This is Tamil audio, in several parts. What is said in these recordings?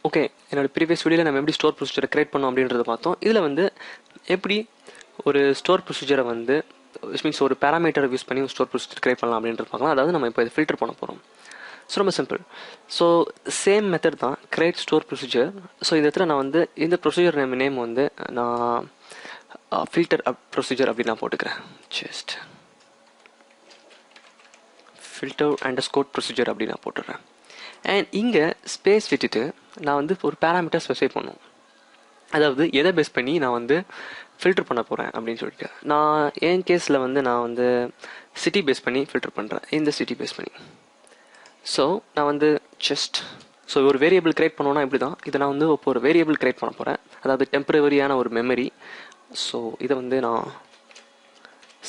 ஓகே, என்னோட ப்ரீவியஸ் வீடியோவில் நம்ம எப்படி ஸ்டோர் ப்ரொசீஜரை கிரியேட் பண்ணோம் அப்படின்றத பார்த்தோம். இதில் வந்து எப்படி ஒரு ஸ்டோர் ப்ரொசீஜரை வந்து விச் மீன்ஸ் ஒரு பேராமீட்டரை யூஸ் பண்ணி ஒரு ஸ்டோர் ப்ரொசீஜர் கிரியேட் பண்ணலாம் அப்படின்றது பார்க்கலாம். அதாவது நம்ம இப்போ இதை ஃபில்டர் பண்ண போகிறோம். ஸோ ரொம்ப சிம்பிள். ஸோ சேம் மெத்தட் தான் கிரியேட் ஸ்டோர் ப்ரொசீஜர். ஸோ இந்த இடத்துல நான் வந்து இந்த ப்ரொசீஜர் நேம் வந்து நான் ஃபில்டர் ப்ரொசீஜர் அப்படின்னு நான் போட்டுக்கிறேன். ஜஸ்ட் ஃபில்டர் அண்டர்ஸ்கோர் ப்ரொசீஜர் அப்படின்னு நான் போட்டுடுறேன். அண்ட் இங்கே ஸ்பேஸ் விட்டுட்டு நான் வந்து ஒரு பேராமீட்டர் ஸ்பெசிஃபை பண்ணும். அதாவது எதை பேஸ் பண்ணி நான் வந்து ஃபில்டர் பண்ண போகிறேன் அப்படின்னு சொல்லிட்டு, நான் என் கேஸில் வந்து நான் வந்து சிட்டி பேஸ் பண்ணி ஃபில்டர் பண்ணுறேன். இந்த சிட்டி பேஸ் பண்ணி. ஸோ நான் வந்து ஸோ ஒரு வேரியபிள் கிரியேட் பண்ணோன்னா இப்படி தான். இதை நான் வந்து இப்போ ஒரு வேரியபிள் கிரியேட் பண்ண போகிறேன். அதாவது டெம்பரவரியான ஒரு மெமரி. ஸோ இதை வந்து நான்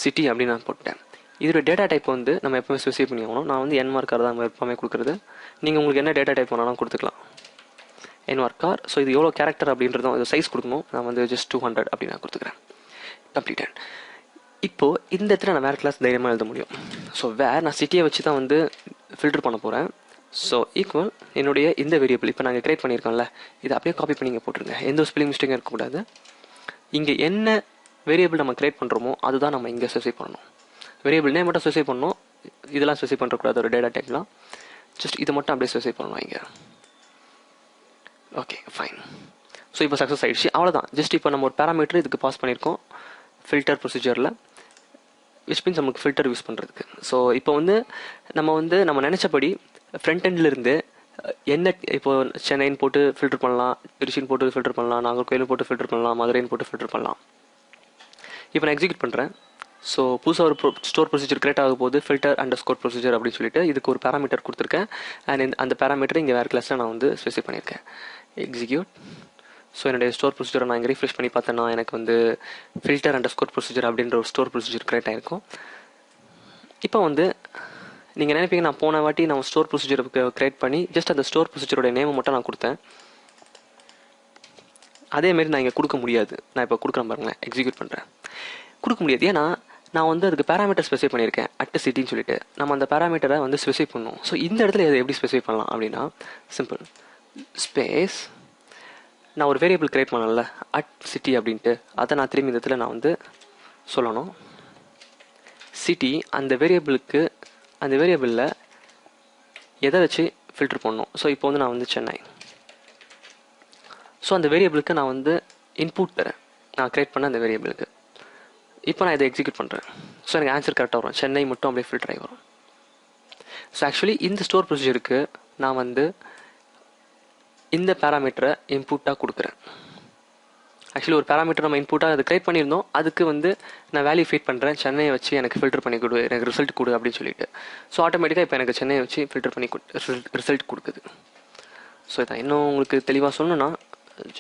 சிட்டி அப்படின்னு நான் போட்டேன். இதோட டேட்டா டைப் வந்து நம்ம எப்பவுமே ஸ்பெசிஃபை பண்ணி ஆகணும். நான் வந்து என் மார்க்கார் தான் எப்பவுமே கொடுக்குறது. நீங்கள் உங்களுக்கு என்ன டேட்டா டைப் வேணாலும் கொடுத்துக்கலாம். என்வார்கார். ஸோ இது எவ்வளோ கேரக்டர் அப்படின்றதும் இது சைஸ் கொடுக்கணும். நான் வந்து ஜஸ்ட் 200 அப்படின்னு நான் கொடுத்துக்கிறேன். கம்ப்ளீட்டட். இப்போது இந்த இடத்துல நான் வேறு கிளாஸ் தைரியமாக எழுத முடியும். ஸோ நான் சிட்டியை வச்சு தான் வந்து ஃபில்டர் பண்ண போகிறேன். ஸோ ஈக்குவல் என்னுடைய இந்த வேரியபிள் இப்போ நாங்கள் கிரியேட் பண்ணியிருக்கோம்ல, இதை அப்படியே காப்பி பண்ணி இங்கே போட்டுருங்க. எந்த ஒரு ஸ்பெல்லிங் மிஸ்டேக்கும் இருக்கக்கூடாது. இங்கே என்ன வேரியபிள் நம்ம கிரியேட் பண்ணுறோமோ அதுதான் நம்ம இங்கே ஸ்பெசிஃபை பண்ணணும். வேரியபிள் நேம் மட்டும் ஸ்பெசிஃபை பண்ணணும். இதெல்லாம் ஸ்பெசிஃபை பண்ணுறக்கூடாது. ஒரு டேட்டா டைப்லாம் ஜஸ்ட் இதை மட்டும் அப்படியே ஸ்பெசிஃபை பண்ணணும் இங்கே. Okay fine. ஸோ இப்போ சக்ஸஸ் ஆகிடுச்சு. அவ்வளோதான். ஜஸ்ட் இப்போ நம்ம ஒரு பேராமீட்டர் இதுக்கு பாஸ் பண்ணியிருக்கோம் ஃபில்டர் ப்ரொசீஜரில், விச் மீன்ஸ் நமக்கு ஃபில்டர் யூஸ் பண்ணுறதுக்கு. ஸோ இப்போ வந்து நம்ம நினச்சபடி ஃப்ரண்ட் எண்ட்லேருந்து என்ன இப்போ சென்னைன்னு போட்டு ஃபில்டர் பண்ணலாம், திருச்சின்னு போட்டு ஃபில்டர் பண்ணலாம், நாகர்கோயிலும் போட்டு ஃபில்டர் பண்ணலாம், மதுரைன்னு போட்டு ஃபில்டர் பண்ணலாம். இப்போ நான் எக்ஸிக்யூட் பண்ணுறேன். ஸோ புதுசாக ஒரு ஸ்டோர் ப்ரொசீஜர் கிரியேட் ஆக போது ஃபில்டர் அண்டர்ஸ்கோர் ப்ரொசீஜர் அப்படின்னு சொல்லிட்டு இதுக்கு ஒரு பேராமீட்டர் கொடுத்துருக்கேன். அண்ட் அந்த பேராமீட்டர் இங்கே வேறு கிளாஸில் நான் வந்து ஸ்பெசிஃபை பண்ணியிருக்கேன். எக்ஸிக்யூட். ஸோ என்னுடைய ஸ்டோர் ப்ரொசீஜரை நான் இங்கே ரீஃப்ரெஷ் பண்ணி பார்த்தேன்னா எனக்கு வந்து ஃபில்டர் அண்டர்ஸ்கோர் ப்ரொசீஜர் அப்படின்ற ஒரு ஸ்டோர் ப்ரொசீஜர் கிரியேட் ஆகிருக்கும். இப்போ வந்து நீங்கள் நினைப்பீங்க நான் போன வாட்டி நான் ஸ்டோர் ப்ரொசீஜர் கிரியேட் பண்ணி ஜஸ்ட் அந்த ஸ்டோர் ப்ரொசீஜரோட நேமை மட்டும் நான் கொடுத்தேன். அதேமாரி நான் இங்கே கொடுக்க முடியாது. நான் இப்போ கொடுக்குறேன் பாருங்களேன். எக்ஸிக்யூட் பண்ணுறேன். கொடுக்க முடியாது. ஏன்னா நான் வந்து அதுக்கு பேராமீட்டர் ஸ்பெசிஃபை பண்ணியிருக்கேன் சிட்டின்னு சொல்லிட்டு. நம்ம அந்த பேராமீட்டரை வந்து ஸ்பெசிஃபை பண்ணணும். ஸோ இந்த இடத்துல இதை எப்படி ஸ்பெசிஃபை பண்ணலாம் அப்படின்னா சிம்பிள் ஸ்பேஸ் நான் ஒரு வேரியபிள் கிரியேட் பண்ணல சிட்டி அப்படின்ட்டு, அதை நான் திரும்பி இந்த இடத்துல நான் வந்து சொல்லணும். சிட்டி அந்த வேரியபிளில் எதை வச்சு ஃபில்டர் பண்ணணும். ஸோ இப்போ வந்து நான் வந்து சென்னை. ஸோ அந்த வேரியபிளுக்கு நான் வந்து இன்புட் தரேன். நான் கிரியேட் பண்ண அந்த வேரியபிளுக்கு. இப்போ நான் இதை எக்ஸிக்யூட் பண்ணுறேன். ஸோ எனக்கு ஆன்சர் கரெக்டாக வரும். சென்னை மட்டும் அப்படியே ஃபில்டர் ஆகி வரும். ஸோ ஆக்சுவலி இந்த ஸ்டோர் ப்ரொசீஜருக்கு நான் வந்து இந்த பேராமீட்டரை இன்புட்டாக கொடுக்குறேன். ஆக்சுவலி ஒரு பேராமீட்டர் நம்ம இன்புட்டாக அதை கிரியேட் பண்ணியிருந்தோம். அதுக்கு வந்து நான் வேல்யூ ஃபீட் பண்ணுறேன். சென்னையை வச்சு எனக்கு ஃபில்டர் பண்ணி கொடு, எனக்கு ரிசல்ட் கொடு அப்படின்னு சொல்லிட்டு. ஸோ ஆட்டோமேட்டிக்காக இப்போ எனக்கு சென்னையை வச்சு ஃபில்டர் பண்ணி ரிசல்ட் கொடுக்குது. ஸோ இதான் இன்னும் உங்களுக்கு தெளிவாக சொல்லணும்னா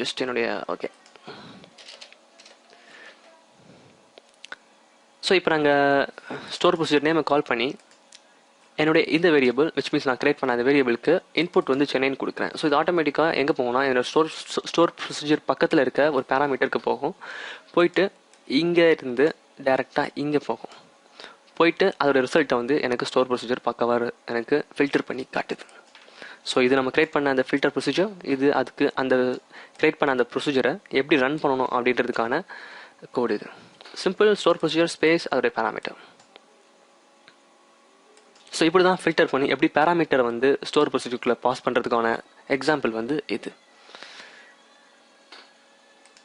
ஜஸ்ட் என்னுடைய ஓகே. ஸோ இப்போ நாங்கள் ஸ்டோர் ப்ரொசீஜர் நேமை கால் பண்ணி என்னுடைய இந்த வேரியபிள் விச் மீன்ஸ் நான் கிரியேட் பண்ண அந்த வேரியபிளுக்கு இன்புட் வந்து சென்னைன்னு கொடுக்குறேன். ஸோ இது ஆட்டோமேட்டிக்காக எங்கே போகும்னா என்னோட ஸ்டோர் ப்ரொசீஜர் பக்கத்தில் இருக்க ஒரு பேராமீட்டருக்கு போகும். போயிட்டு இங்கே இருந்து டைரெக்டாக இங்கே போகும். போயிட்டு அதோட ரிசல்ட்டை வந்து எனக்கு ஸ்டோர் ப்ரொசீஜர் பக்கவாறு எனக்கு ஃபில்டர் பண்ணி காட்டுது. ஸோ இது நம்ம கிரியேட் பண்ண அந்த ஃபில்டர் ப்ரொசீஜர், இது அதுக்கு அந்த கிரியேட் பண்ண அந்த ப்ரொசீஜரை எப்படி ரன் பண்ணணும் அப்படின்றதுக்கான கோடு. இது சிம்பிள் ஸ்டோர் ப்ரொசீஜர் ஸ்பேஸ் அதோடைய பேராமீட்டர். ஸோ இப்படி தான் ஃபில்டர் பண்ணி எப்படி பேராமீட்டரை வந்து ஸ்டோர் ப்ரொசீஜருக்குள்ளே பாஸ் பண்ணுறதுக்கான எக்ஸாம்பிள் வந்து இது.